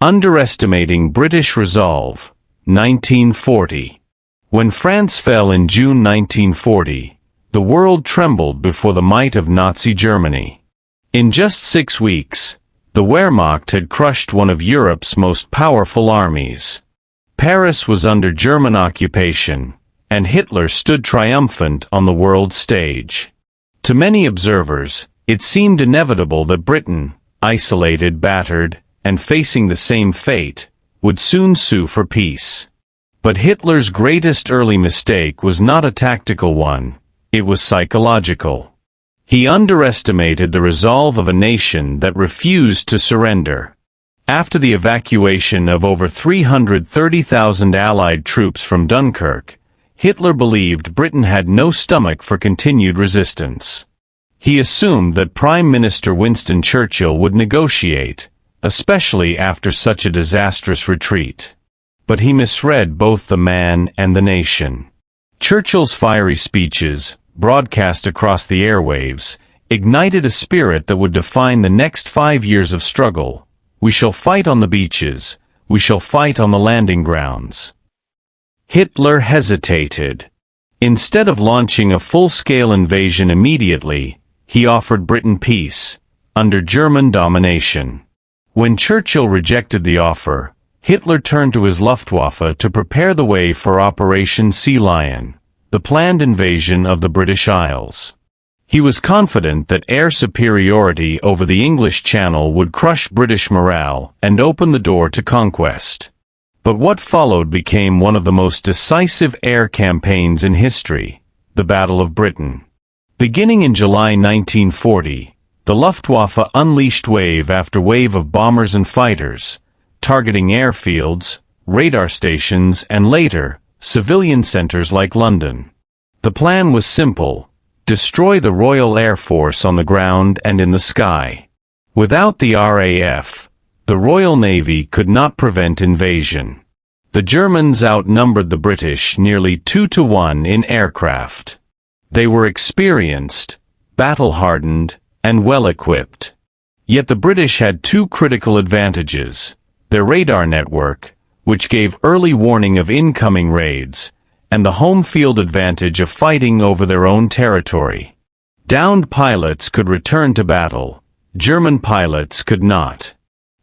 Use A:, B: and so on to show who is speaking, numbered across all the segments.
A: Underestimating British Resolve, 1940. When France fell in June 1940, the world trembled before the might of Nazi Germany. In just 6 weeks, the Wehrmacht had crushed one of Europe's most powerful armies. Paris was under German occupation, and Hitler stood triumphant on the world stage. To many observers, it seemed inevitable that Britain, isolated, battered, and facing the same fate, would soon sue for peace. But Hitler's greatest early mistake was not a tactical one, it was psychological. He underestimated the resolve of a nation that refused to surrender. After the evacuation of over 330,000 Allied troops from Dunkirk, Hitler believed Britain had no stomach for continued resistance. He assumed that Prime Minister Winston Churchill would negotiate, especially after such a disastrous retreat. But he misread both the man and the nation. Churchill's fiery speeches, broadcast across the airwaves, ignited a spirit that would define the next 5 years of struggle. We shall fight on the beaches, we shall fight on the landing grounds. Hitler hesitated. Instead of launching a full-scale invasion immediately, he offered Britain peace, under German domination. When Churchill rejected the offer, Hitler turned to his Luftwaffe to prepare the way for Operation Sea Lion, the planned invasion of the British Isles. He was confident that air superiority over the English Channel would crush British morale and open the door to conquest. But what followed became one of the most decisive air campaigns in history, the Battle of Britain. Beginning in July 1940, the Luftwaffe unleashed wave after wave of bombers and fighters, targeting airfields, radar stations, and later, civilian centers like London. The plan was simple: destroy the Royal Air Force on the ground and in the sky. Without the RAF, the Royal Navy could not prevent invasion. The Germans outnumbered the British nearly 2-to-1 in aircraft. They were experienced, battle-hardened, and well-equipped. Yet the British had two critical advantages: their radar network, which gave early warning of incoming raids, and the home field advantage of fighting over their own territory. Downed pilots could return to battle, German pilots could not.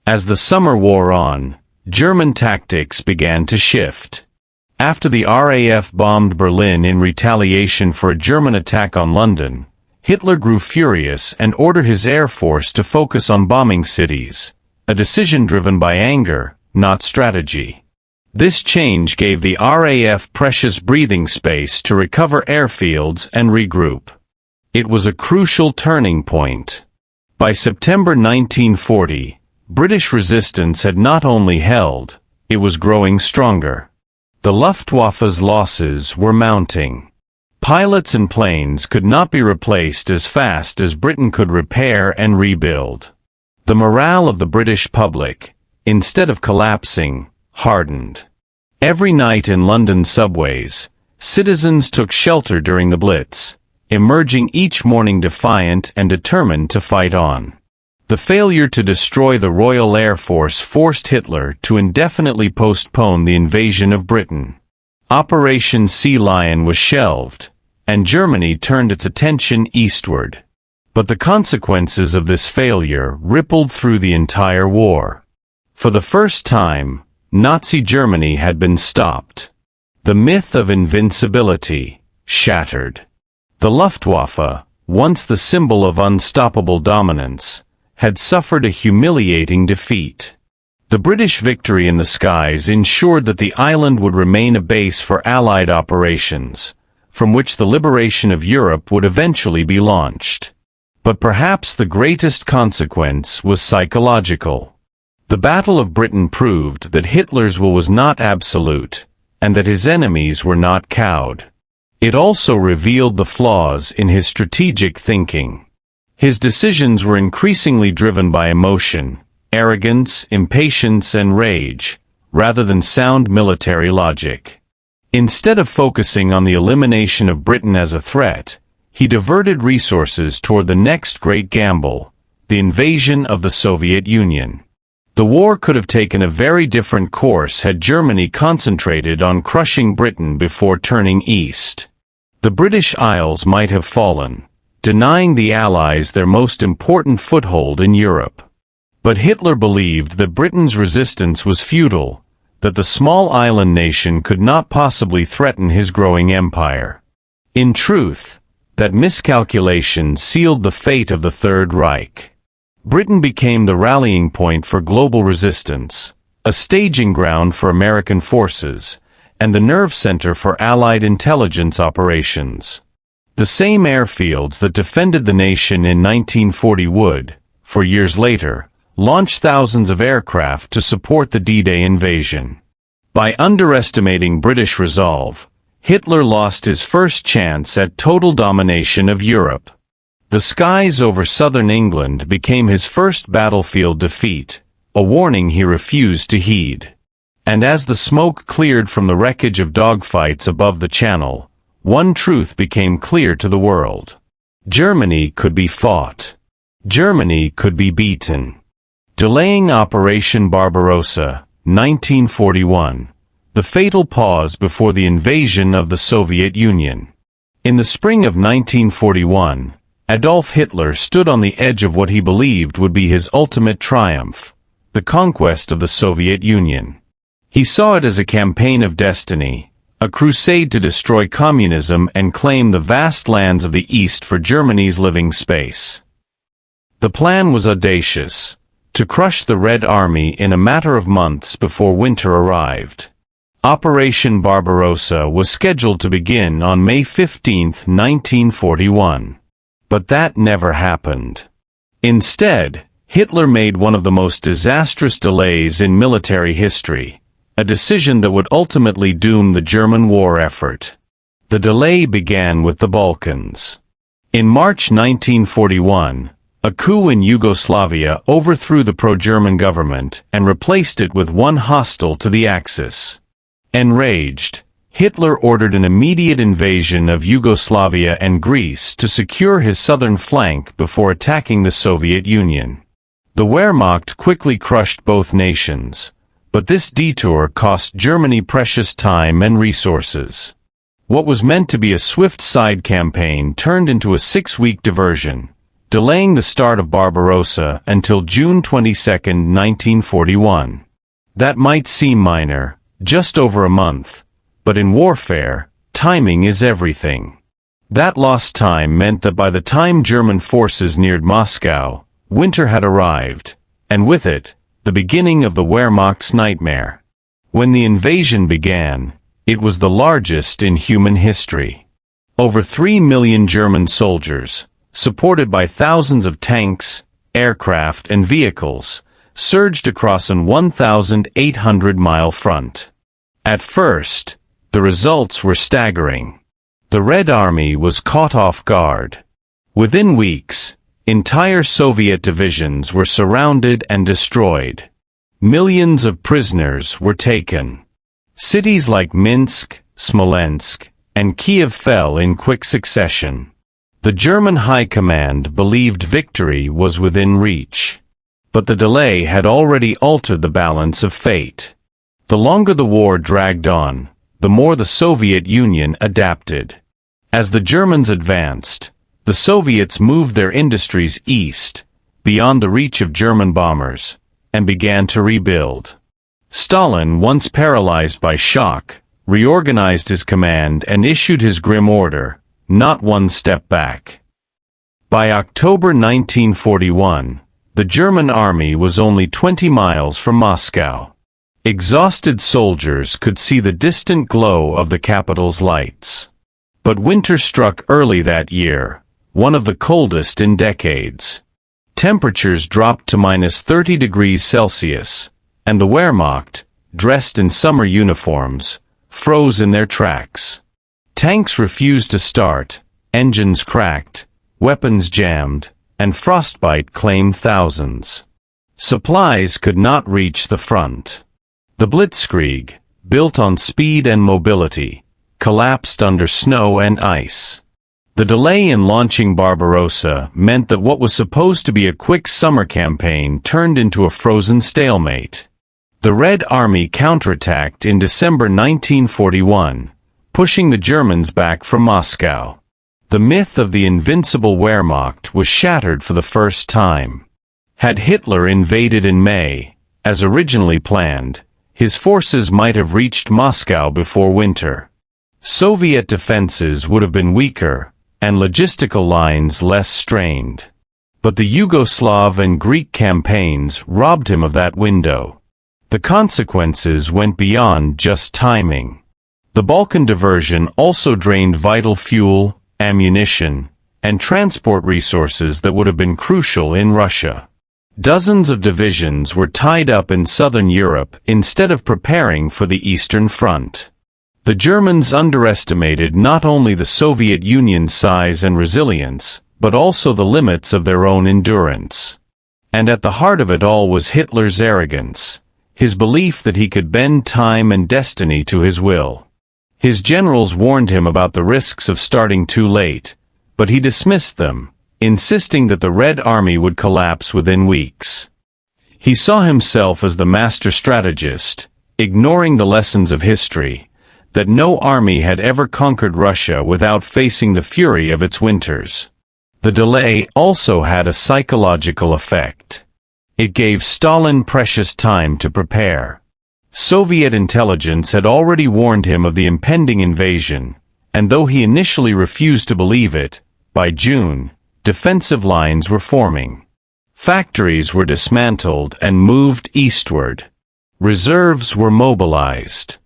A: As the summer wore on, German tactics began to shift. After the RAF bombed Berlin in retaliation for a German attack on London, Hitler grew furious and ordered his air force to focus on bombing cities, a decision driven by anger, not strategy. This change gave the RAF precious breathing space to recover airfields and regroup. It was a crucial turning point. By September 1940, British resistance had not only held, it was growing stronger. The Luftwaffe's losses were mounting. Pilots and planes could not be replaced as fast as Britain could repair and rebuild. The morale of the British public, instead of collapsing, hardened. Every night in London subways, citizens took shelter during the Blitz, emerging each morning defiant and determined to fight on. The failure to destroy the Royal Air Force forced Hitler to indefinitely postpone the invasion of Britain. Operation Sea Lion was shelved, and Germany turned its attention eastward. But the consequences of this failure rippled through the entire war. For the first time, Nazi Germany had been stopped. The myth of invincibility shattered. The Luftwaffe, once the symbol of unstoppable dominance, had suffered a humiliating defeat. The British victory in the skies ensured that the island would remain a base for Allied operations, from which the liberation of Europe would eventually be launched. But perhaps the greatest consequence was psychological. The Battle of Britain proved that Hitler's will was not absolute, and that his enemies were not cowed. It also revealed the flaws in his strategic thinking. His decisions were increasingly driven by emotion, arrogance, impatience, and rage, rather than sound military logic. Instead of focusing on the elimination of Britain as a threat, he diverted resources toward the next great gamble, the invasion of the Soviet Union. The war could have taken a very different course had Germany concentrated on crushing Britain before turning east. The British Isles might have fallen, denying the Allies their most important foothold in Europe. But Hitler believed that Britain's resistance was futile, that the small island nation could not possibly threaten his growing empire. In truth, that miscalculation sealed the fate of the Third Reich. Britain became the rallying point for global resistance, a staging ground for American forces, and the nerve center for Allied intelligence operations. The same airfields that defended the nation in 1940 would, for years later, launch thousands of aircraft to support the D-Day invasion. By underestimating British resolve, Hitler lost his first chance at total domination of Europe. The skies over southern England became his first battlefield defeat, a warning he refused to heed. And as the smoke cleared from the wreckage of dogfights above the Channel, one truth became clear to the world. Germany could be fought. Germany could be beaten. Delaying Operation Barbarossa, 1941. The fatal pause before the invasion of the Soviet Union. In the spring of 1941, Adolf Hitler stood on the edge of what he believed would be his ultimate triumph, the conquest of the Soviet Union. He saw it as a campaign of destiny, a crusade to destroy communism and claim the vast lands of the East for Germany's living space. The plan was audacious, to crush the Red Army in a matter of months before winter arrived. Operation Barbarossa was scheduled to begin on May 15, 1941. But that never happened. Instead, Hitler made one of the most disastrous delays in military history, a decision that would ultimately doom the German war effort. The delay began with the Balkans. In March 1941, a coup in Yugoslavia overthrew the pro-German government and replaced it with one hostile to the Axis. Enraged, Hitler ordered an immediate invasion of Yugoslavia and Greece to secure his southern flank before attacking the Soviet Union. The Wehrmacht quickly crushed both nations, but this detour cost Germany precious time and resources. What was meant to be a swift side campaign turned into a 6-week diversion, delaying the start of Barbarossa until June 22, 1941. That might seem minor, just over a month, but in warfare, timing is everything. That lost time meant that by the time German forces neared Moscow, winter had arrived, and with it, the beginning of the Wehrmacht's nightmare. When the invasion began, it was the largest in human history. Over 3 million German soldiers, supported by thousands of tanks, aircraft, and vehicles, surged across an 1,800-mile front. At first, the results were staggering. The Red Army was caught off guard. Within weeks, entire Soviet divisions were surrounded and destroyed. Millions of prisoners were taken. Cities like Minsk, Smolensk, and Kiev fell in quick succession. The German High Command believed victory was within reach. But the delay had already altered the balance of fate. The longer the war dragged on, the more the Soviet Union adapted. As the Germans advanced, the Soviets moved their industries east, beyond the reach of German bombers, and began to rebuild. Stalin, once paralyzed by shock, reorganized his command and issued his grim order, not one step back. By October 1941, the German army was only 20 miles from Moscow. Exhausted soldiers could see the distant glow of the capital's lights. But winter struck early that year, one of the coldest in decades. Temperatures dropped to -30 degrees Celsius, and the Wehrmacht, dressed in summer uniforms, froze in their tracks. Tanks refused to start, engines cracked, weapons jammed, and frostbite claimed thousands. Supplies could not reach the front. The Blitzkrieg, built on speed and mobility, collapsed under snow and ice. The delay in launching Barbarossa meant that what was supposed to be a quick summer campaign turned into a frozen stalemate. The Red Army counterattacked in December 1941, pushing the Germans back from Moscow. The myth of the invincible Wehrmacht was shattered for the first time. Had Hitler invaded in May, as originally planned, his forces might have reached Moscow before winter. Soviet defenses would have been weaker, and logistical lines less strained. But the Yugoslav and Greek campaigns robbed him of that window. The consequences went beyond just timing. The Balkan diversion also drained vital fuel, ammunition, and transport resources that would have been crucial in Russia. Dozens of divisions were tied up in southern Europe instead of preparing for the Eastern Front. The Germans underestimated not only the Soviet Union's size and resilience, but also the limits of their own endurance. And at the heart of it all was Hitler's arrogance, his belief that he could bend time and destiny to his will. His generals warned him about the risks of starting too late, but he dismissed them, insisting that the Red Army would collapse within weeks. He saw himself as the master strategist, ignoring the lessons of history, that no army had ever conquered Russia without facing the fury of its winters. The delay also had a psychological effect. It gave Stalin precious time to prepare. Soviet intelligence had already warned him of the impending invasion, and though he initially refused to believe it, by June, defensive lines were forming. Factories were dismantled and moved eastward. Reserves were mobilized.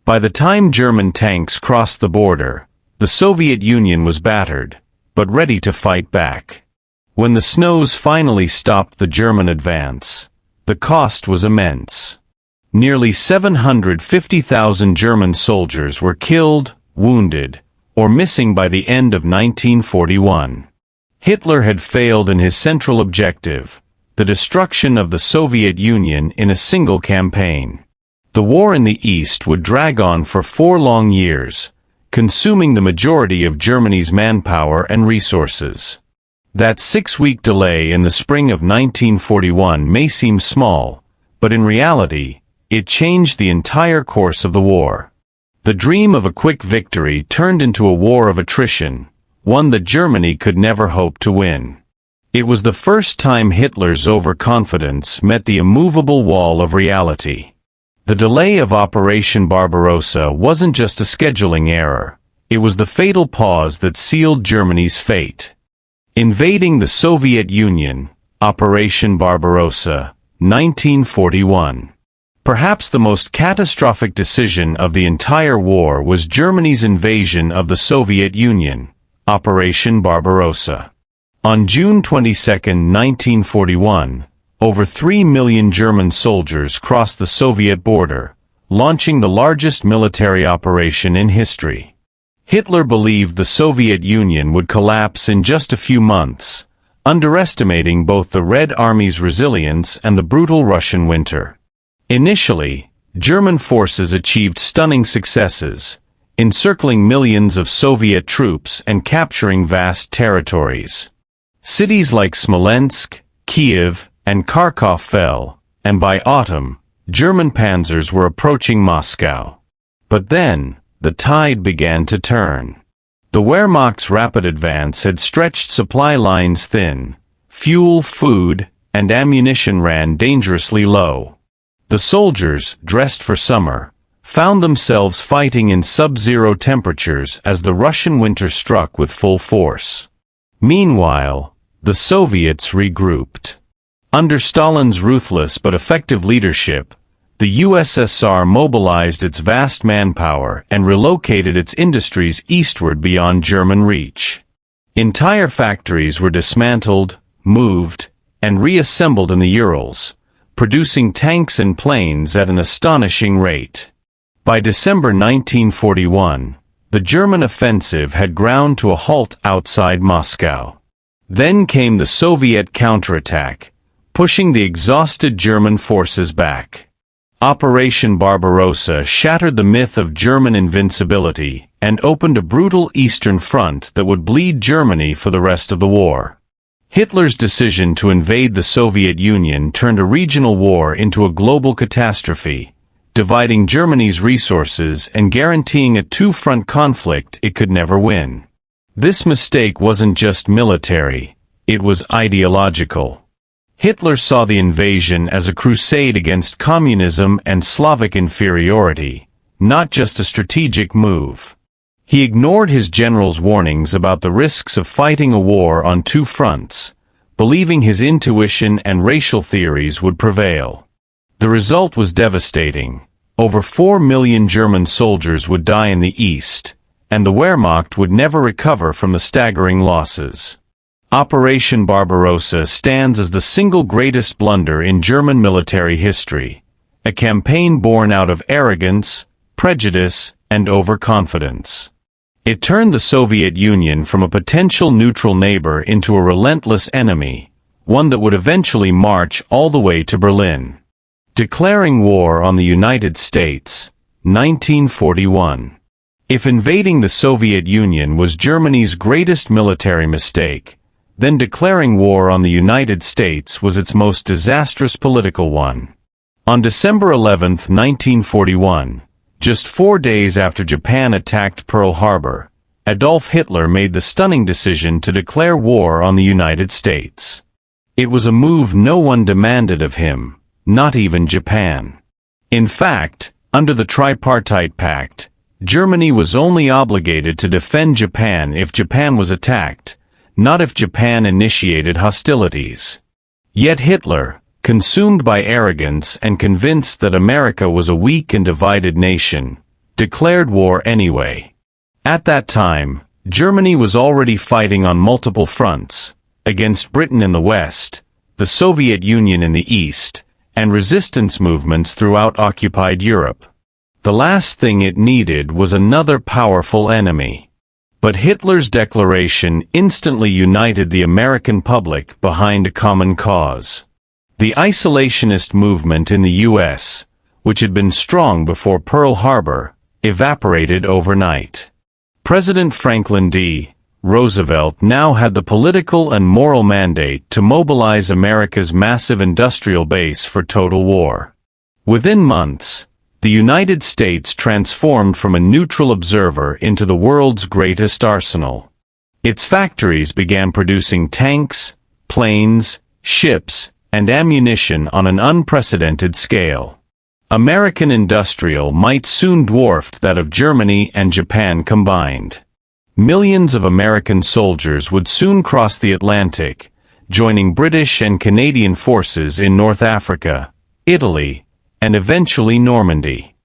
A: By the time German tanks crossed the border, the Soviet Union was battered, but ready to fight back. When the snows finally stopped the German advance, the cost was immense. Nearly 750,000 German soldiers were killed, wounded, or missing by the end of 1941. Hitler had failed in his central objective, the destruction of the Soviet Union in a single campaign. The war in the East would drag on for 4 long years, consuming the majority of Germany's manpower and resources. That 6-week delay in the spring of 1941 may seem small, but in reality, it changed the entire course of the war. The dream of a quick victory turned into a war of attrition, one that Germany could never hope to win. It was the first time Hitler's overconfidence met the immovable wall of reality. The delay of Operation Barbarossa wasn't just a scheduling error, it was the fatal pause that sealed Germany's fate. Invading the Soviet Union, Operation Barbarossa, 1941. Perhaps the most catastrophic decision of the entire war was Germany's invasion of the Soviet Union, Operation Barbarossa. On June 22, 1941, over 3 million German soldiers crossed the Soviet border, launching the largest military operation in history. Hitler believed the Soviet Union would collapse in just a few months, underestimating both the Red Army's resilience and the brutal Russian winter. Initially, German forces achieved stunning successes, encircling millions of Soviet troops and capturing vast territories. Cities like Smolensk, Kiev, and Kharkov fell, and by autumn, German panzers were approaching Moscow. But then, the tide began to turn. The Wehrmacht's rapid advance had stretched supply lines thin, fuel, food, and ammunition ran dangerously low. The soldiers, dressed for summer, found themselves fighting in sub-zero temperatures as the Russian winter struck with full force. Meanwhile, the Soviets regrouped. Under Stalin's ruthless but effective leadership, the USSR mobilized its vast manpower and relocated its industries eastward beyond German reach. Entire factories were dismantled, moved, and reassembled in the Urals, producing tanks and planes at an astonishing rate. By December 1941, the German offensive had ground to a halt outside Moscow. Then came the Soviet counterattack, pushing the exhausted German forces back. Operation Barbarossa shattered the myth of German invincibility, and opened a brutal Eastern Front that would bleed Germany for the rest of the war. Hitler's decision to invade the Soviet Union turned a regional war into a global catastrophe, dividing Germany's resources and guaranteeing a two-front conflict it could never win. This mistake wasn't just military, it was ideological. Hitler saw the invasion as a crusade against communism and Slavic inferiority, not just a strategic move. He ignored his generals' warnings about the risks of fighting a war on two fronts, believing his intuition and racial theories would prevail. The result was devastating. Over 4 million German soldiers would die in the east, and the Wehrmacht would never recover from the staggering losses. Operation Barbarossa stands as the single greatest blunder in German military history, a campaign born out of arrogance, prejudice, and overconfidence. It turned the Soviet Union from a potential neutral neighbor into a relentless enemy, one that would eventually march all the way to Berlin. Declaring war on the United States, 1941. If invading the Soviet Union was Germany's greatest military mistake, then declaring war on the United States was its most disastrous political one. On December 11, 1941, just 4 days after Japan attacked Pearl Harbor, Adolf Hitler made the stunning decision to declare war on the United States. It was a move no one demanded of him, not even Japan. In fact, under the Tripartite Pact, Germany was only obligated to defend Japan if Japan was attacked, not if Japan initiated hostilities. Yet Hitler, consumed by arrogance and convinced that America was a weak and divided nation, declared war anyway. At that time, Germany was already fighting on multiple fronts, against Britain in the West, the Soviet Union in the East, and resistance movements throughout occupied Europe. The last thing it needed was another powerful enemy. But Hitler's declaration instantly united the American public behind a common cause. The isolationist movement in the U.S., which had been strong before Pearl Harbor, evaporated overnight. President Franklin D. Roosevelt now had the political and moral mandate to mobilize America's massive industrial base for total war. Within months, the United States transformed from a neutral observer into the world's greatest arsenal. Its factories began producing tanks, planes, ships, and ammunition on an unprecedented scale. American industrial might soon dwarfed that of Germany and Japan combined. Millions of American soldiers would soon cross the Atlantic, joining British and Canadian forces in North Africa, Italy, and eventually Normandy.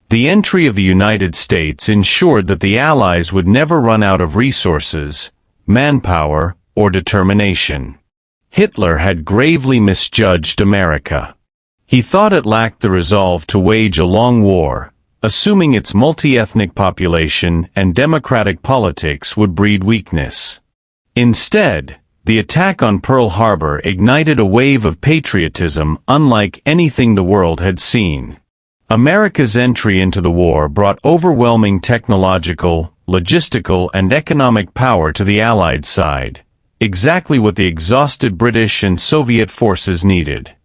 A: The entry of the United States ensured that the Allies would never run out of resources, manpower, or determination. Hitler had gravely misjudged America. He thought it lacked the resolve to wage a long war, assuming its multi-ethnic population and democratic politics would breed weakness. Instead, the attack on Pearl Harbor ignited a wave of patriotism unlike anything the world had seen. America's entry into the war brought overwhelming technological, logistical, and economic power to the Allied side, exactly what the exhausted British and Soviet forces needed.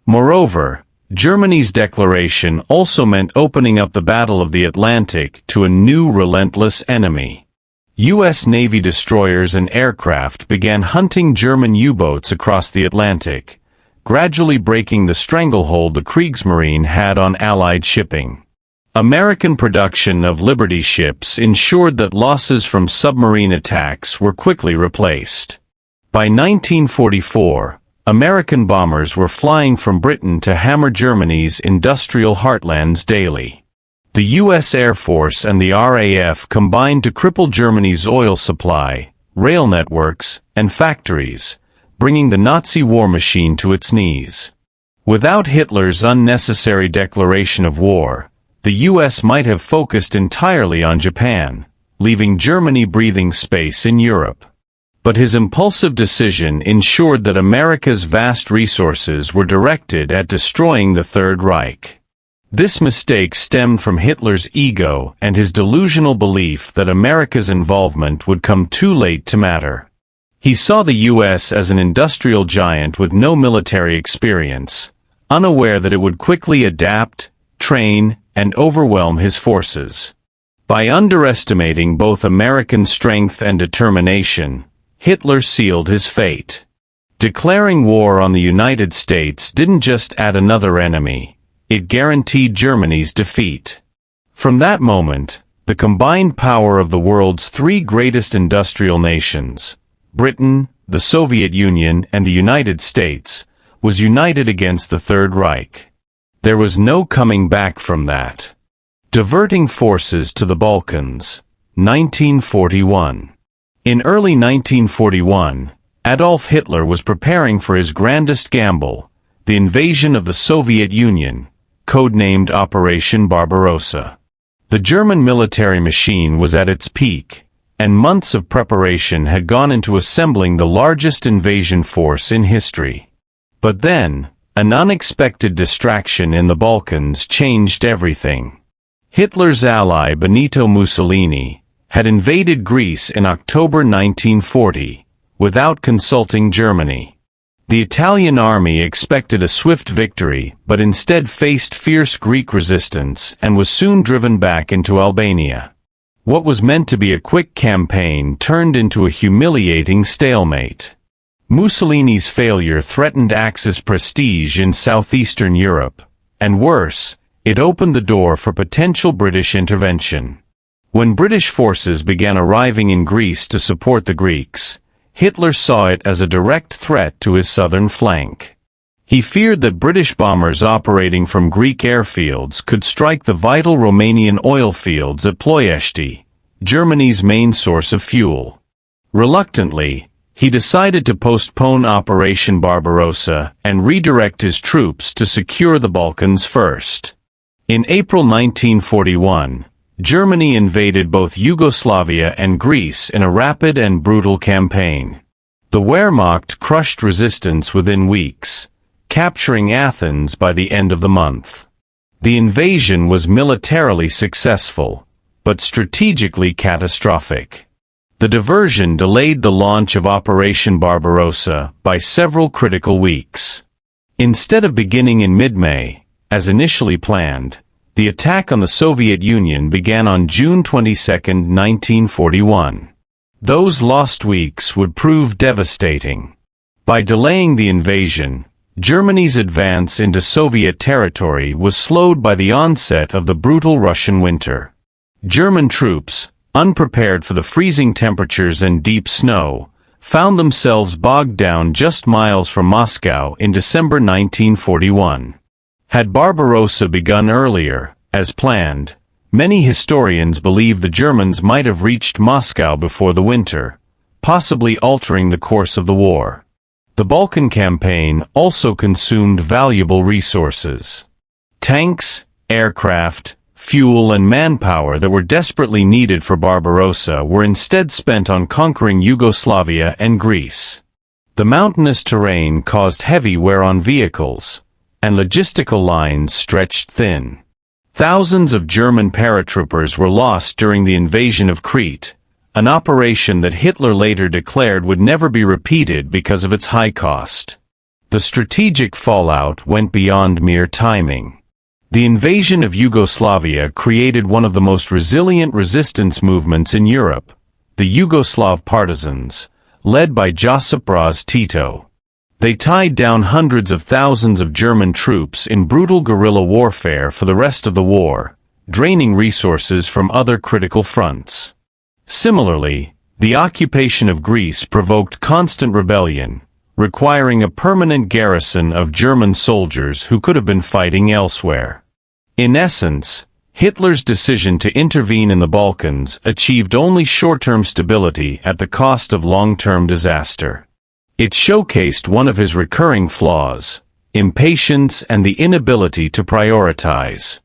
A: Moreover, Germany's declaration also meant opening up the Battle of the Atlantic to a new relentless enemy. U.S. Navy destroyers and aircraft began hunting German U-boats across the Atlantic, gradually breaking the stranglehold the Kriegsmarine had on Allied shipping. American production of Liberty ships ensured that losses from submarine attacks were quickly replaced. By 1944, American bombers were flying from Britain to hammer Germany's industrial heartlands daily. The U.S. Air Force and the RAF combined to cripple Germany's oil supply, rail networks, and factories, bringing the Nazi war machine to its knees. Without Hitler's unnecessary declaration of war, the U.S. might have focused entirely on Japan, leaving Germany breathing space in Europe. But his impulsive decision ensured that America's vast resources were directed at destroying the Third Reich. This mistake stemmed from Hitler's ego and his delusional belief that America's involvement would come too late to matter. He saw the U.S. as an industrial giant with no military experience, unaware that it would quickly adapt, train, and overwhelm his forces. By underestimating both American strength and determination, Hitler sealed his fate. Declaring war on the United States didn't just add another enemy, it guaranteed Germany's defeat. From that moment, the combined power of the world's three greatest industrial nations, Britain, the Soviet Union, and the United States, was united against the Third Reich. There was no coming back from that. Diverting forces to the Balkans, 1941. In early 1941, Adolf Hitler was preparing for his grandest gamble, the invasion of the Soviet Union, codenamed Operation Barbarossa. The German military machine was at its peak, and months of preparation had gone into assembling the largest invasion force in history. But then, an unexpected distraction in the Balkans changed everything. Hitler's ally Benito Mussolini had invaded Greece in October 1940, without consulting Germany. The Italian army expected a swift victory, but instead faced fierce Greek resistance and was soon driven back into Albania. What was meant to be a quick campaign turned into a humiliating stalemate. Mussolini's failure threatened Axis prestige in southeastern Europe, and worse, it opened the door for potential British intervention. When British forces began arriving in Greece to support the Greeks, Hitler saw it as a direct threat to his southern flank. He feared that British bombers operating from Greek airfields could strike the vital Romanian oil fields at Ploiești, Germany's main source of fuel. Reluctantly, he decided to postpone Operation Barbarossa and redirect his troops to secure the Balkans first. In April 1941, Germany invaded both Yugoslavia and Greece in a rapid and brutal campaign. The Wehrmacht crushed resistance within weeks, capturing Athens by the end of the month. The invasion was militarily successful, but strategically catastrophic. The diversion delayed the launch of Operation Barbarossa by several critical weeks. Instead of beginning in mid-May, as initially planned, the attack on the Soviet Union began on June 22, 1941. Those lost weeks would prove devastating. By delaying the invasion, Germany's advance into Soviet territory was slowed by the onset of the brutal Russian winter. German troops, unprepared for the freezing temperatures and deep snow, found themselves bogged down just miles from Moscow in December 1941. Had Barbarossa begun earlier, as planned, many historians believe the Germans might have reached Moscow before the winter, possibly altering the course of the war. The Balkan campaign also consumed valuable resources. Tanks, aircraft, fuel and manpower that were desperately needed for Barbarossa were instead spent on conquering Yugoslavia and Greece. The mountainous terrain caused heavy wear on vehicles, and logistical lines stretched thin. Thousands of German paratroopers were lost during the invasion of Crete, an operation that Hitler later declared would never be repeated because of its high cost. The strategic fallout went beyond mere timing. The invasion of Yugoslavia created one of the most resilient resistance movements in Europe, the Yugoslav partisans, led by Josip Broz Tito. They tied down hundreds of thousands of German troops in brutal guerrilla warfare for the rest of the war, draining resources from other critical fronts. Similarly, the occupation of Greece provoked constant rebellion, requiring a permanent garrison of German soldiers who could have been fighting elsewhere. In essence, Hitler's decision to intervene in the Balkans achieved only short-term stability at the cost of long-term disaster. It showcased one of his recurring flaws, impatience and the inability to prioritize.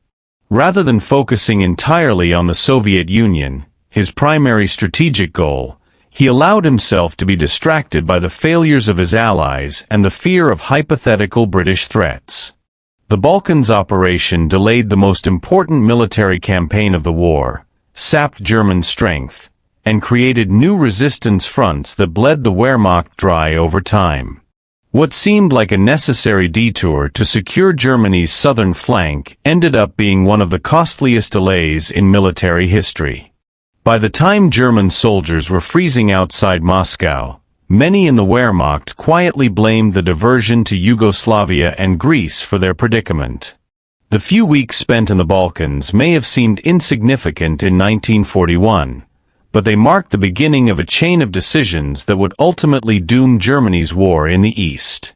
A: Rather than focusing entirely on the Soviet Union, his primary strategic goal, he allowed himself to be distracted by the failures of his allies and the fear of hypothetical British threats. The Balkans operation delayed the most important military campaign of the war, sapped German strength, and created new resistance fronts that bled the Wehrmacht dry over time. What seemed like a necessary detour to secure Germany's southern flank ended up being one of the costliest delays in military history. By the time German soldiers were freezing outside Moscow, many in the Wehrmacht quietly blamed the diversion to Yugoslavia and Greece for their predicament. The few weeks spent in the Balkans may have seemed insignificant in 1941, but they marked the beginning of a chain of decisions that would ultimately doom Germany's war in the East.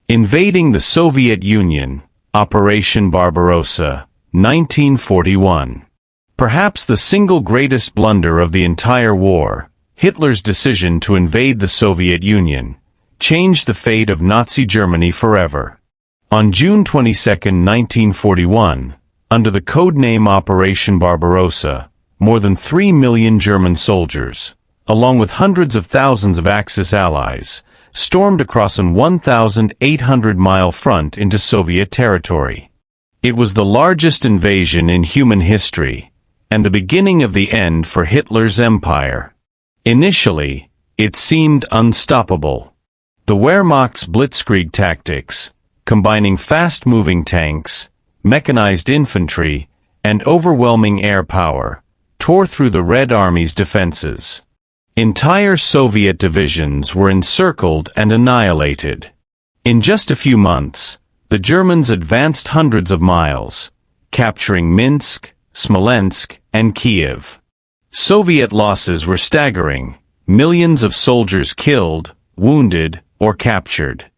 A: Invading the Soviet Union, Operation Barbarossa, 1941. Perhaps the single greatest blunder of the entire war, Hitler's decision to invade the Soviet Union, changed the fate of Nazi Germany forever. On June 22, 1941, under the code-name Operation Barbarossa, more than 3 million German soldiers, along with hundreds of thousands of Axis allies, stormed across an 1,800-mile front into Soviet territory. It was the largest invasion in human history, and the beginning of the end for Hitler's empire. Initially, it seemed unstoppable. The Wehrmacht's blitzkrieg tactics, combining fast-moving tanks, mechanized infantry, and overwhelming air power, tore through the Red Army's defenses. Entire Soviet divisions were encircled and annihilated. In just a few months, the Germans advanced hundreds of miles, capturing Minsk, Smolensk, and Kiev. Soviet losses were staggering, millions of soldiers killed, wounded, or captured.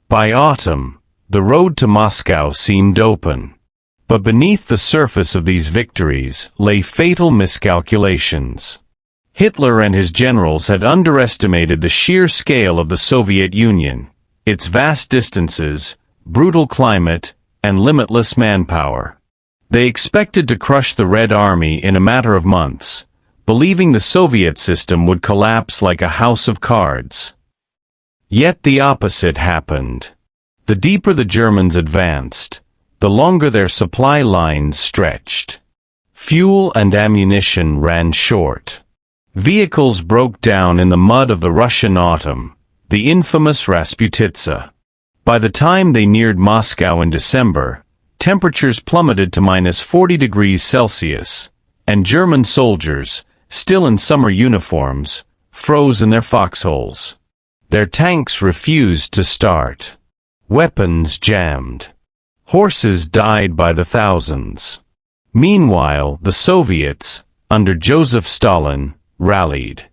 A: By autumn, the road to Moscow seemed open. But beneath the surface of these victories lay fatal miscalculations. Hitler and his generals had underestimated the sheer scale of the Soviet Union, its vast distances, brutal climate, and limitless manpower. They expected to crush the Red Army in a matter of months, believing the Soviet system would collapse like a house of cards. Yet the opposite happened. The deeper the Germans advanced, the longer their supply lines stretched. Fuel and ammunition ran short. Vehicles broke down in the mud of the Russian autumn, the infamous Rasputitsa. By the time they neared Moscow in December, temperatures plummeted to -40 degrees Celsius, and German soldiers, still in summer uniforms, froze in their foxholes. Their tanks refused to start. Weapons jammed. Horses died by the thousands. Meanwhile, the Soviets, under Joseph Stalin, rallied.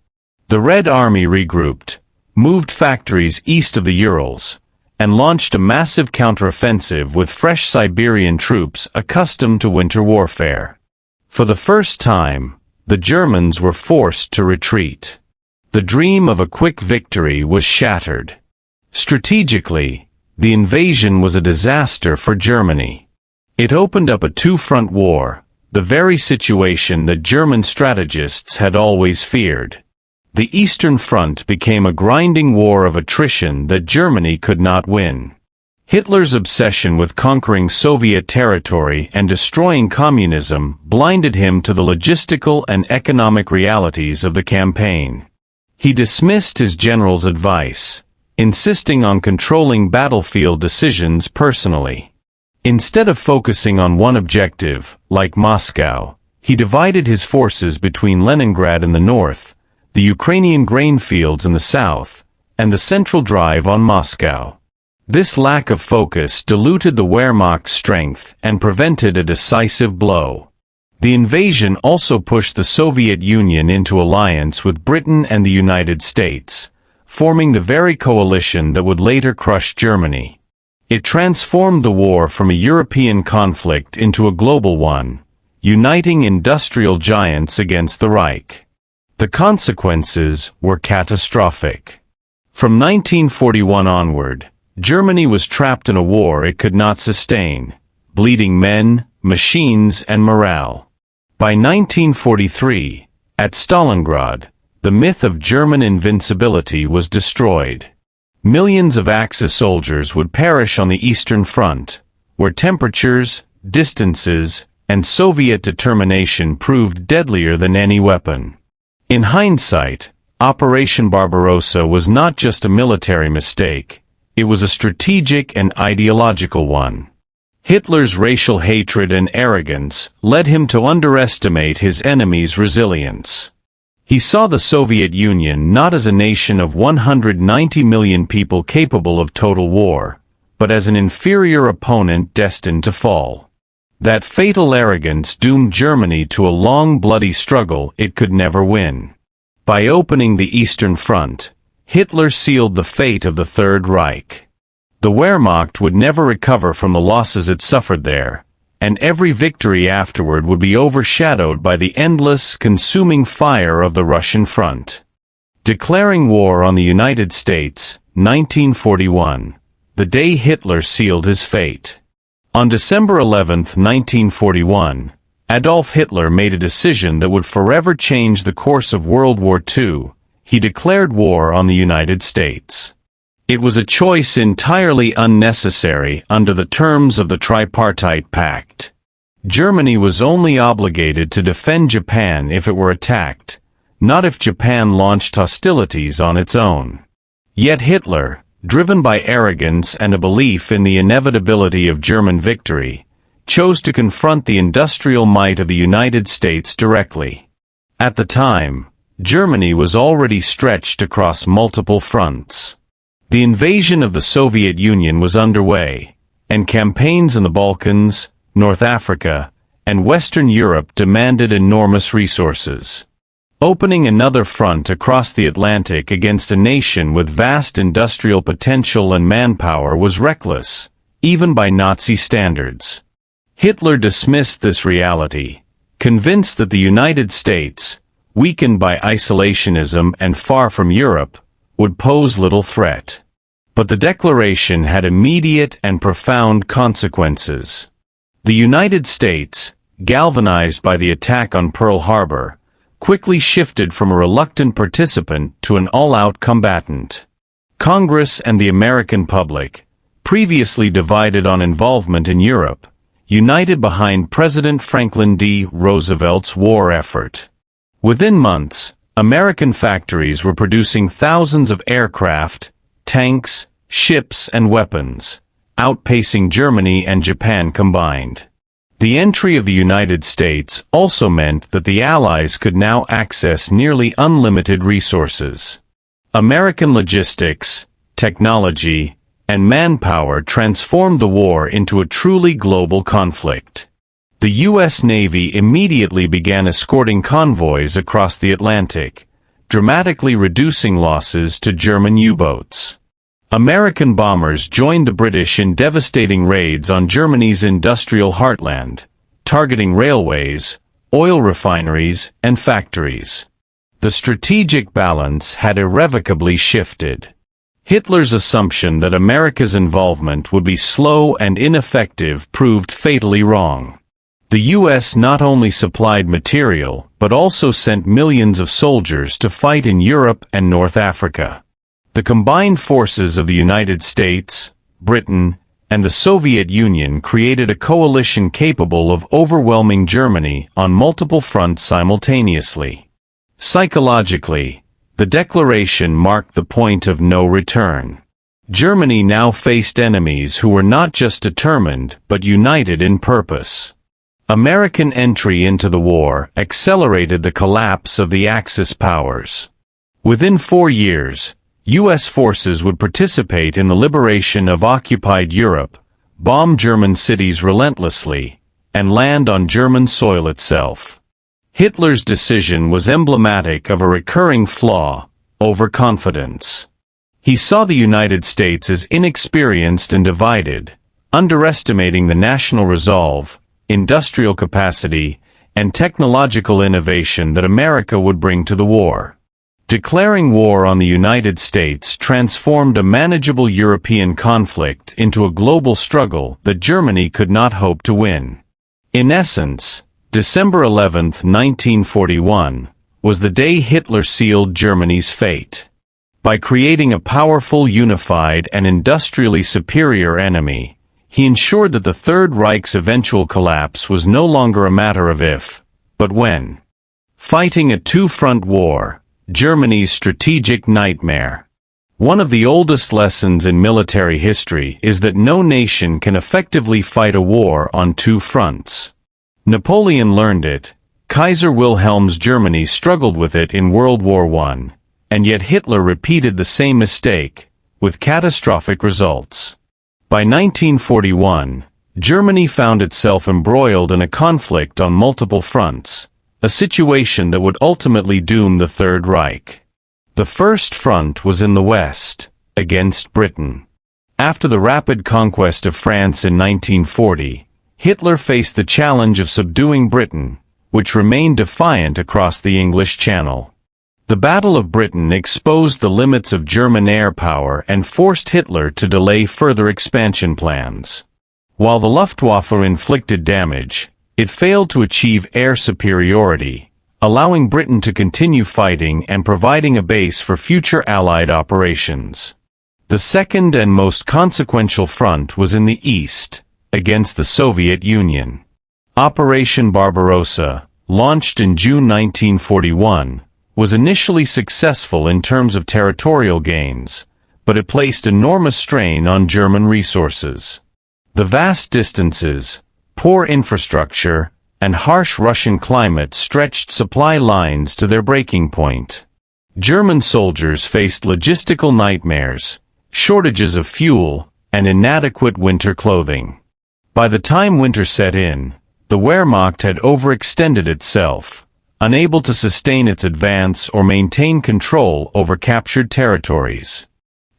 A: The Red Army regrouped, moved factories east of the Urals, and launched a massive counteroffensive with fresh Siberian troops accustomed to winter warfare. For the first time, the Germans were forced to retreat. The dream of a quick victory was shattered. Strategically, the invasion was a disaster for Germany. It opened up a two-front war, the very situation that German strategists had always feared. The Eastern Front became a grinding war of attrition that Germany could not win. Hitler's obsession with conquering Soviet territory and destroying communism blinded him to the logistical and economic realities of the campaign. He dismissed his generals' advice, insisting on controlling battlefield decisions personally. Instead of focusing on one objective, like Moscow, he divided his forces between Leningrad in the north, the Ukrainian grain fields in the south, and the central drive on Moscow. This lack of focus diluted the Wehrmacht's strength and prevented a decisive blow. The invasion also pushed the Soviet Union into alliance with Britain and the United States, forming the very coalition that would later crush Germany. It transformed the war from a European conflict into a global one, uniting industrial giants against the Reich. The consequences were catastrophic. From 1941 onward, Germany was trapped in a war it could not sustain, bleeding men, machines, and morale. By 1943, at Stalingrad, the myth of German invincibility was destroyed. Millions of Axis soldiers would perish on the Eastern Front, where temperatures, distances, and Soviet determination proved deadlier than any weapon. In hindsight, Operation Barbarossa was not just a military mistake, it was a strategic and ideological one. Hitler's racial hatred and arrogance led him to underestimate his enemy's resilience. He saw the Soviet Union not as a nation of 190 million people capable of total war, but as an inferior opponent destined to fall. That fatal arrogance doomed Germany to a long, bloody struggle it could never win. By opening the Eastern Front, Hitler sealed the fate of the Third Reich. The Wehrmacht would never recover from the losses it suffered there, and every victory afterward would be overshadowed by the endless, consuming fire of the Russian front. Declaring war on the United States, 1941, the day Hitler sealed his fate. On December 11, 1941, Adolf Hitler made a decision that would forever change the course of World War II. He declared war on the United States. It was a choice entirely unnecessary under the terms of the Tripartite Pact. Germany was only obligated to defend Japan if it were attacked, not if Japan launched hostilities on its own. Yet Hitler, driven by arrogance and a belief in the inevitability of German victory, chose to confront the industrial might of the United States directly. At the time, Germany was already stretched across multiple fronts. The invasion of the Soviet Union was underway, and campaigns in the Balkans, North Africa, and Western Europe demanded enormous resources. Opening another front across the Atlantic against a nation with vast industrial potential and manpower was reckless, even by Nazi standards. Hitler dismissed this reality, convinced that the United States, weakened by isolationism and far from Europe, would pose little threat. But the declaration had immediate and profound consequences. The United States, galvanized by the attack on Pearl Harbor, quickly shifted from a reluctant participant to an all-out combatant. Congress and the American public, previously divided on involvement in Europe, united behind President Franklin D. Roosevelt's war effort. Within months, American factories were producing thousands of aircraft, tanks, ships, and weapons, outpacing Germany and Japan combined. The entry of the United States also meant that the Allies could now access nearly unlimited resources. American logistics, technology, and manpower transformed the war into a truly global conflict. The U.S. Navy immediately began escorting convoys across the Atlantic, dramatically reducing losses to German U-boats. American bombers joined the British in devastating raids on Germany's industrial heartland, targeting railways, oil refineries, and factories. The strategic balance had irrevocably shifted. Hitler's assumption that America's involvement would be slow and ineffective proved fatally wrong. The U.S. not only supplied material, but also sent millions of soldiers to fight in Europe and North Africa. The combined forces of the United States, Britain, and the Soviet Union created a coalition capable of overwhelming Germany on multiple fronts simultaneously. Psychologically, the declaration marked the point of no return. Germany now faced enemies who were not just determined but united in purpose. American entry into the war accelerated the collapse of the Axis powers. Within 4 years, U.S. forces would participate in the liberation of occupied Europe, bomb German cities relentlessly, and land on German soil itself. Hitler's decision was emblematic of a recurring flaw: overconfidence. He saw the United States as inexperienced and divided, underestimating the national resolve, industrial capacity, and technological innovation that America would bring to the war. Declaring war on the United States transformed a manageable European conflict into a global struggle that Germany could not hope to win. In essence, December 11, 1941, was the day Hitler sealed Germany's fate. By creating a powerful, unified, and industrially superior enemy, he ensured that the Third Reich's eventual collapse was no longer a matter of if, but when. Fighting a two-front war, Germany's strategic nightmare. One of the oldest lessons in military history is that no nation can effectively fight a war on two fronts. Napoleon learned it, Kaiser Wilhelm's Germany struggled with it in World War I, and yet Hitler repeated the same mistake, with catastrophic results. By 1941, Germany found itself embroiled in a conflict on multiple fronts, a situation that would ultimately doom the Third Reich. The first front was in the West, against Britain. After the rapid conquest of France in 1940, Hitler faced the challenge of subduing Britain, which remained defiant across the English Channel. The Battle of Britain exposed the limits of German air power and forced Hitler to delay further expansion plans. While the Luftwaffe inflicted damage, it failed to achieve air superiority, allowing Britain to continue fighting and providing a base for future Allied operations. The second and most consequential front was in the East, against the Soviet Union. Operation Barbarossa, launched in June 1941, was initially successful in terms of territorial gains, but it placed enormous strain on German resources. The vast distances, poor infrastructure, and harsh Russian climate stretched supply lines to their breaking point. German soldiers faced logistical nightmares, shortages of fuel, and inadequate winter clothing. By the time winter set in, the Wehrmacht had overextended itself, unable to sustain its advance or maintain control over captured territories.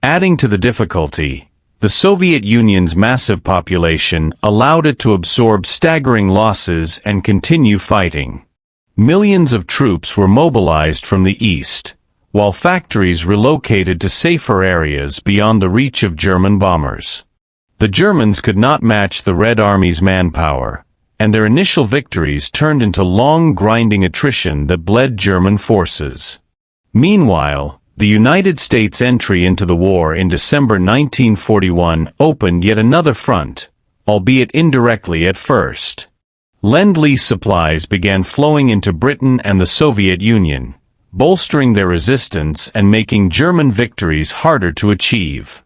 A: Adding to the difficulty, the Soviet Union's massive population allowed it to absorb staggering losses and continue fighting. Millions of troops were mobilized from the east, while factories relocated to safer areas beyond the reach of German bombers. The Germans could not match the Red Army's manpower, and their initial victories turned into long grinding attrition that bled German forces. Meanwhile, the United States' entry into the war in December 1941 opened yet another front, albeit indirectly at first. Lend-Lease supplies began flowing into Britain and the Soviet Union, bolstering their resistance and making German victories harder to achieve.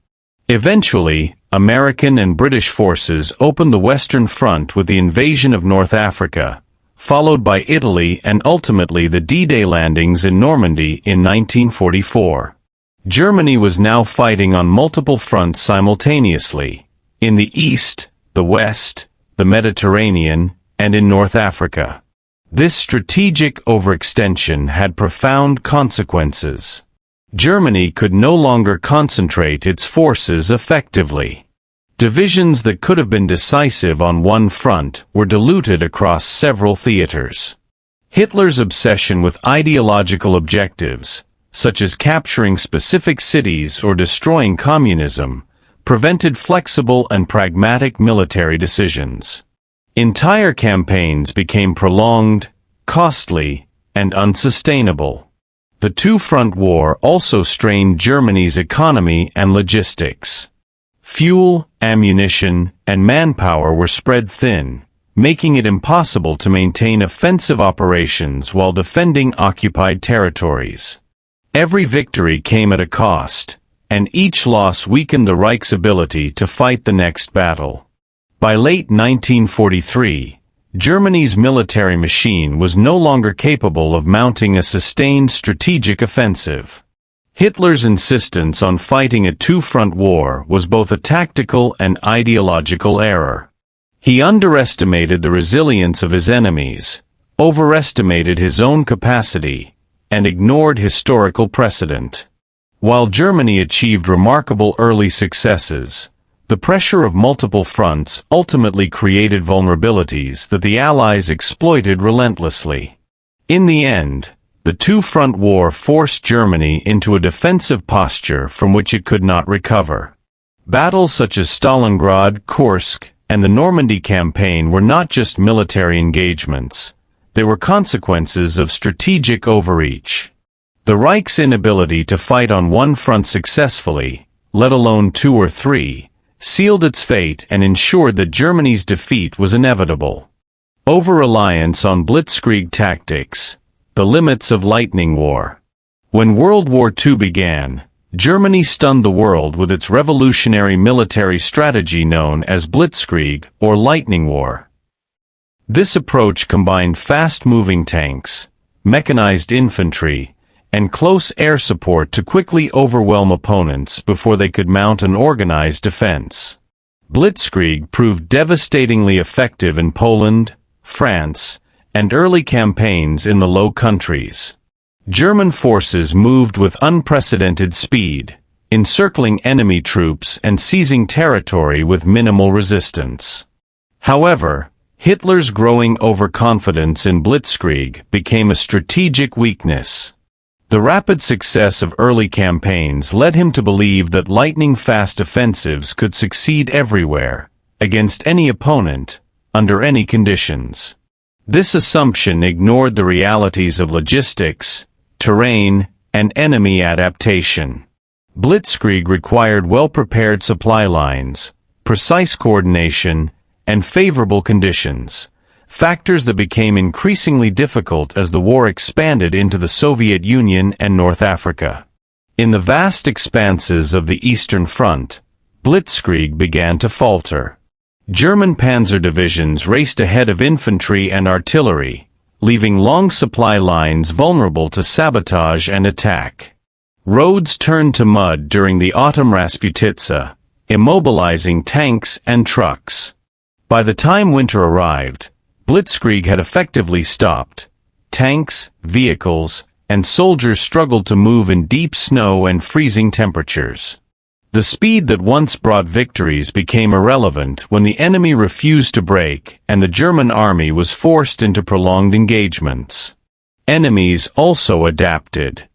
A: Eventually, American and British forces opened the Western Front with the invasion of North Africa, followed by Italy and ultimately the D-Day landings in Normandy in 1944. Germany was now fighting on multiple fronts simultaneously, in the East, the West, the Mediterranean, and in North Africa. This strategic overextension had profound consequences. Germany could no longer concentrate its forces effectively. Divisions that could have been decisive on one front were diluted across several theaters. Hitler's obsession with ideological objectives, such as capturing specific cities or destroying communism, prevented flexible and pragmatic military decisions. Entire campaigns became prolonged, costly, and unsustainable. The two-front war also strained Germany's economy and logistics. Fuel, ammunition, and manpower were spread thin, making it impossible to maintain offensive operations while defending occupied territories. Every victory came at a cost, and each loss weakened the Reich's ability to fight the next battle. By late 1943, Germany's military machine was no longer capable of mounting a sustained strategic offensive. Hitler's insistence on fighting a two-front war was both a tactical and ideological error. He underestimated the resilience of his enemies, overestimated his own capacity, and ignored historical precedent. While Germany achieved remarkable early successes, the pressure of multiple fronts ultimately created vulnerabilities that the Allies exploited relentlessly. In the end, the two-front war forced Germany into a defensive posture from which it could not recover. Battles such as Stalingrad, Kursk, and the Normandy campaign were not just military engagements, they were consequences of strategic overreach. The Reich's inability to fight on one front successfully, let alone two or three, sealed its fate and ensured that Germany's defeat was inevitable. Over-reliance on blitzkrieg tactics, the limits of lightning war. When World War II began, Germany stunned the world with its revolutionary military strategy known as blitzkrieg or lightning war. This approach combined fast-moving tanks, mechanized infantry, and close air support to quickly overwhelm opponents before they could mount an organized defense. Blitzkrieg proved devastatingly effective in Poland, France, and early campaigns in the Low Countries. German forces moved with unprecedented speed, encircling enemy troops and seizing territory with minimal resistance. However, Hitler's growing overconfidence in blitzkrieg became a strategic weakness. The rapid success of early campaigns led him to believe that lightning-fast offensives could succeed everywhere, against any opponent, under any conditions. This assumption ignored the realities of logistics, terrain, and enemy adaptation. Blitzkrieg required well-prepared supply lines, precise coordination, and favorable conditions, factors that became increasingly difficult as the war expanded into the Soviet Union and North Africa. In the vast expanses of the Eastern Front, blitzkrieg began to falter. German panzer divisions raced ahead of infantry and artillery, leaving long supply lines vulnerable to sabotage and attack. Roads turned to mud during the autumn Rasputitsa, immobilizing tanks and trucks. By the time winter arrived, blitzkrieg had effectively stopped. Tanks, vehicles, and soldiers struggled to move in deep snow and freezing temperatures. The speed that once brought victories became irrelevant when the enemy refused to break and the German army was forced into prolonged engagements. Enemies also adapted.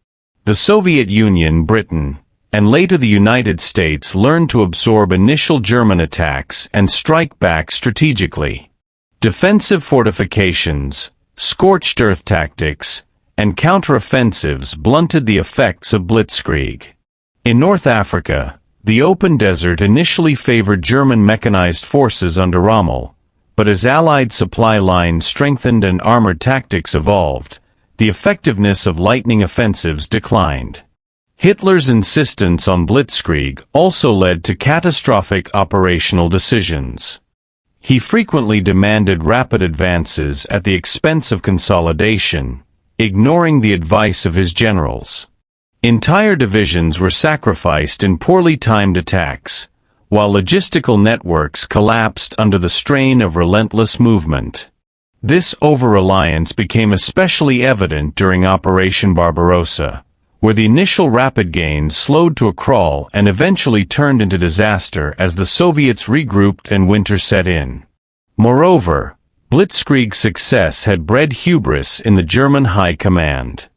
A: The Soviet Union, Britain, and later the United States learned to absorb initial German attacks and strike back strategically. Defensive fortifications, scorched earth tactics, and counteroffensives blunted the effects of blitzkrieg. In North Africa, the open desert initially favored German mechanized forces under Rommel, but as Allied supply lines strengthened and armored tactics evolved, the effectiveness of lightning offensives declined. Hitler's insistence on blitzkrieg also led to catastrophic operational decisions. He frequently demanded rapid advances at the expense of consolidation, ignoring the advice of his generals. Entire divisions were sacrificed in poorly timed attacks, while logistical networks collapsed under the strain of relentless movement. This over-reliance became especially evident during Operation Barbarossa, where the initial rapid gains slowed to a crawl and eventually turned into disaster as the Soviets regrouped and winter set in. Moreover, blitzkrieg's success had bred hubris in the German high command.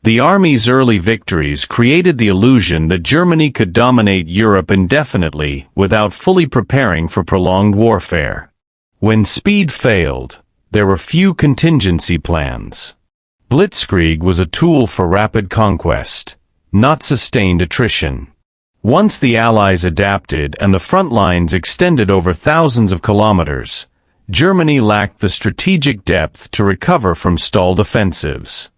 A: The army's early victories created the illusion that Germany could dominate Europe indefinitely without fully preparing for prolonged warfare. When speed failed, there were few contingency plans. Blitzkrieg was a tool for rapid conquest, not sustained attrition. Once the Allies adapted and the front lines extended over thousands of kilometers, Germany lacked the strategic depth to recover from stalled offensives.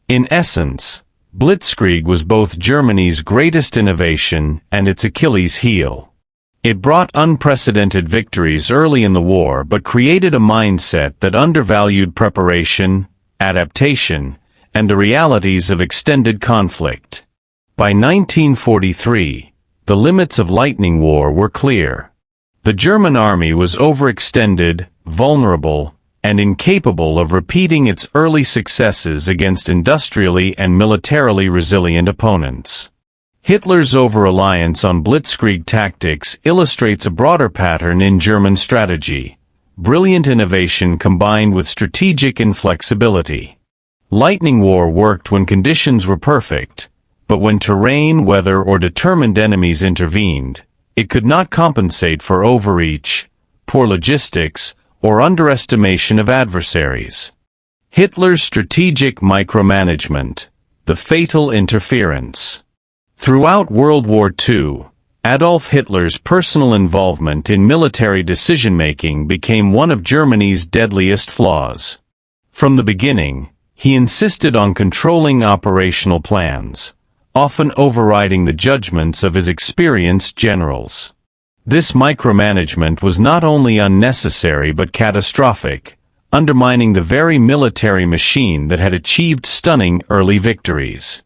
A: In essence, blitzkrieg was both Germany's greatest innovation and its Achilles heel. It brought unprecedented victories early in the war but created a mindset that undervalued preparation, adaptation, and the realities of extended conflict. By 1943, the limits of lightning war were clear. The German army was overextended, vulnerable, and incapable of repeating its early successes against industrially and militarily resilient opponents. Hitler's over-reliance on blitzkrieg tactics illustrates a broader pattern in German strategy: brilliant innovation combined with strategic inflexibility. Lightning war worked when conditions were perfect, but when terrain, weather, or determined enemies intervened, it could not compensate for overreach, poor logistics, or underestimation of adversaries. Hitler's strategic micromanagement, the fatal interference. Throughout World War II, Adolf Hitler's personal involvement in military decision-making became one of Germany's deadliest flaws. From the beginning, he insisted on controlling operational plans, often overriding the judgments of his experienced generals. This micromanagement was not only unnecessary but catastrophic, undermining the very military machine that had achieved stunning early victories.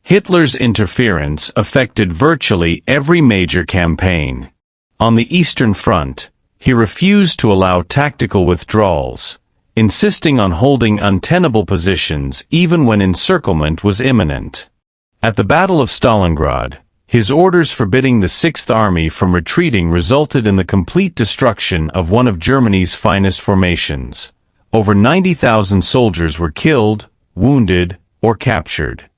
A: Hitler's interference affected virtually every major campaign. On the Eastern Front, he refused to allow tactical withdrawals, insisting on holding untenable positions even when encirclement was imminent. At the Battle of Stalingrad, his orders forbidding the Sixth Army from retreating resulted in the complete destruction of one of Germany's finest formations. Over 90,000 soldiers were killed, wounded, or captured.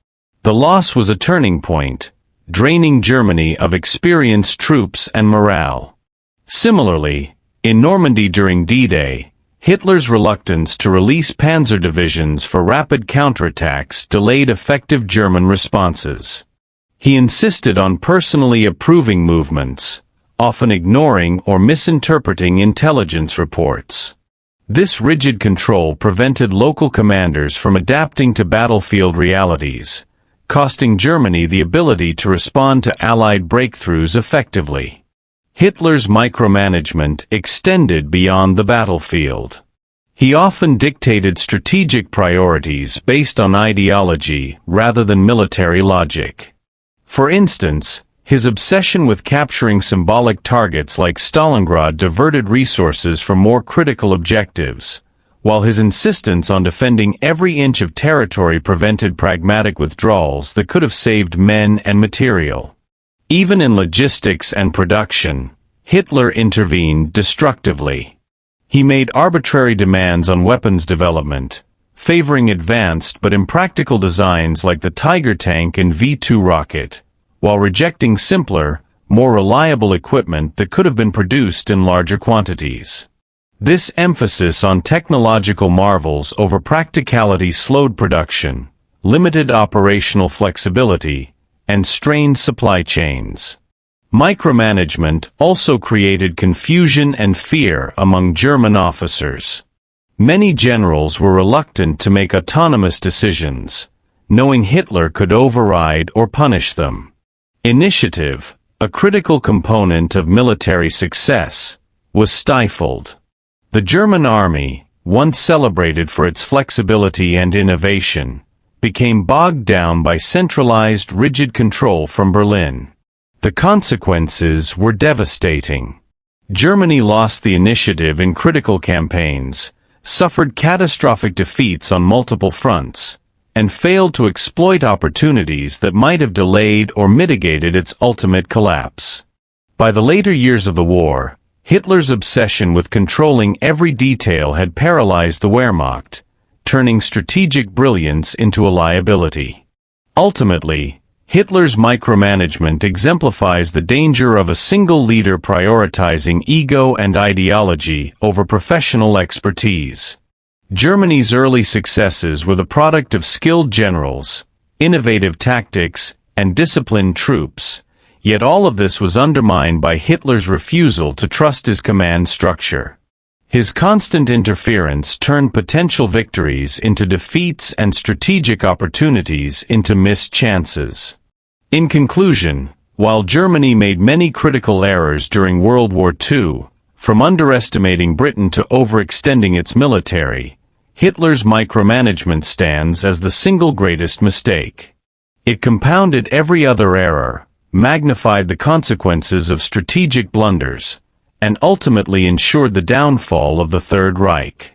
A: The loss was a turning point, draining Germany of experienced troops and morale. Similarly, in Normandy during D-Day, Hitler's reluctance to release panzer divisions for rapid counterattacks delayed effective German responses. He insisted on personally approving movements, often ignoring or misinterpreting intelligence reports. This rigid control prevented local commanders from adapting to battlefield realities, costing Germany the ability to respond to Allied breakthroughs effectively. Hitler's micromanagement extended beyond the battlefield. He often dictated strategic priorities based on ideology rather than military logic. For instance, his obsession with capturing symbolic targets like Stalingrad diverted resources from more critical objectives, while his insistence on defending every inch of territory prevented pragmatic withdrawals that could have saved men and material. Even in logistics and production, Hitler intervened destructively. He made arbitrary demands on weapons development, favoring advanced but impractical designs like the Tiger tank and V-2 rocket, while rejecting simpler, more reliable equipment that could have been produced in larger quantities. This emphasis on technological marvels over practicality slowed production, limited operational flexibility, and strained supply chains. Micromanagement also created confusion and fear among German officers. Many generals were reluctant to make autonomous decisions, knowing Hitler could override or punish them. Initiative, a critical component of military success, was stifled. The German army, once celebrated for its flexibility and innovation, became bogged down by centralized rigid control from Berlin. The consequences were devastating. Germany lost the initiative in critical campaigns, suffered catastrophic defeats on multiple fronts, and failed to exploit opportunities that might have delayed or mitigated its ultimate collapse. By the later years of the war, Hitler's obsession with controlling every detail had paralyzed the Wehrmacht, turning strategic brilliance into a liability. Ultimately, Hitler's micromanagement exemplifies the danger of a single leader prioritizing ego and ideology over professional expertise. Germany's early successes were the product of skilled generals, innovative tactics, and disciplined troops, yet all of this was undermined by Hitler's refusal to trust his command structure. His constant interference turned potential victories into defeats and strategic opportunities into missed chances. In conclusion, while Germany made many critical errors during World War II, from underestimating Britain to overextending its military, Hitler's micromanagement stands as the single greatest mistake. It compounded every other error, magnified the consequences of strategic blunders, and ultimately ensured the downfall of the Third Reich.